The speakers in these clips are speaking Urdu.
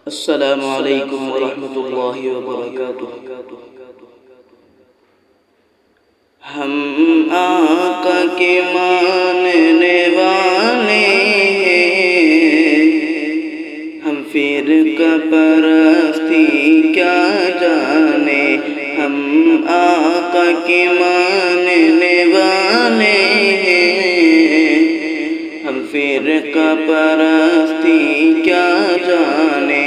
السلام علیکم ورحمۃ اللہ وبرکاتہ۔ ہم آقا کے ماننے والے ہیں، ہم فرقہ پرستی کیا جانے، ہم آقا کے ماننے والے ہیں، ہم فرقہ پرستی کیا جانے،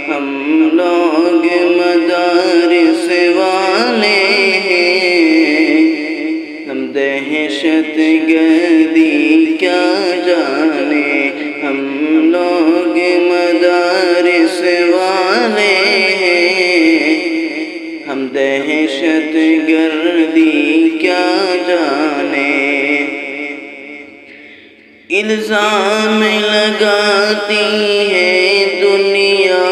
ہم لوگ مدارس والے ہیں، ہم دہشت گردی کیا جانے، ہم لوگ مدارس والے ہیں، ہم دہشت گردی کیا جانے۔ الزام لگاتی ہے دنیا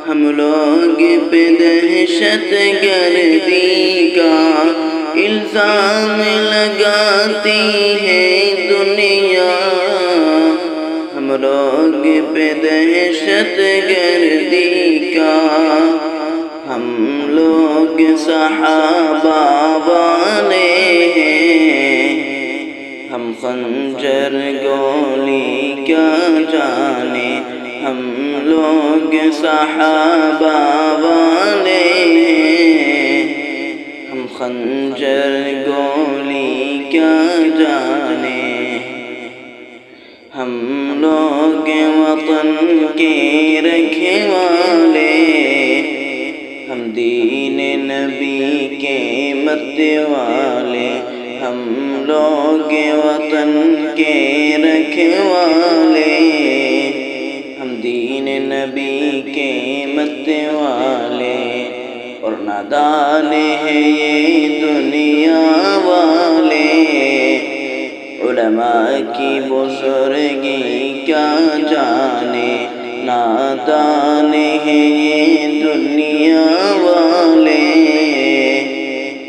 ہم لوگ پہ دہشت گردی کا، الزام لگاتی ہے دنیا ہم لوگ پہ دہشت گردی کا، ہم لوگ صحابہ والے ہیں، ہم خنجر گولی کیا جانے، ہم لوگ صحابہ والے ہیں، ہم خنجر گولی کیا جانے، ہم لوگ وطن کے رکھوالے، ہم دین نبی کے مت والے، ہم لوگ وطن کے رکھوالے، ہم دین نبی کے مت والے، اور نادان ہیں یہ دنیا والے، علماء کی بزرگی کیا جانے، نادان ہیں یہ دنیا والے،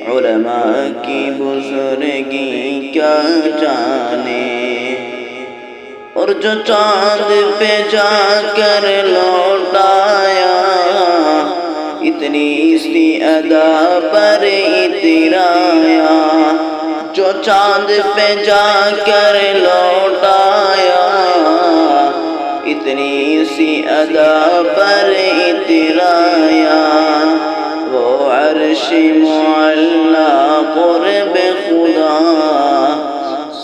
علماء کی بزرگی کیا جانے، اور جو چاند پہ جا کر لوٹ آیا اتنی سی ادا پر اترایا، جو چاند پہ جا کر لوٹ آیا اتنی سی ادا پر اترایا، وہ عرش معلی قرب خدا،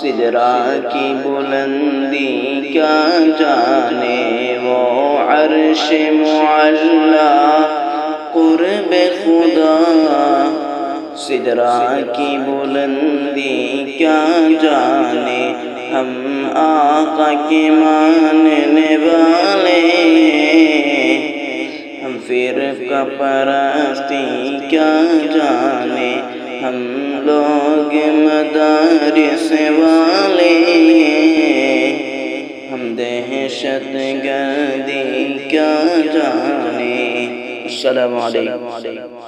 سدرہ کی بلندی کیا جانے، وہ عرش معلی قرب خدا، سدرہ کی بلندی کیا جانے، ہم آقا کے ماننے والے ہیں، ہم فرقہ پرستی کیا جانے، ہم لوگ مدارس والے ہیں، ہم دہشت گردی کیا جانے۔ السلام علیکم۔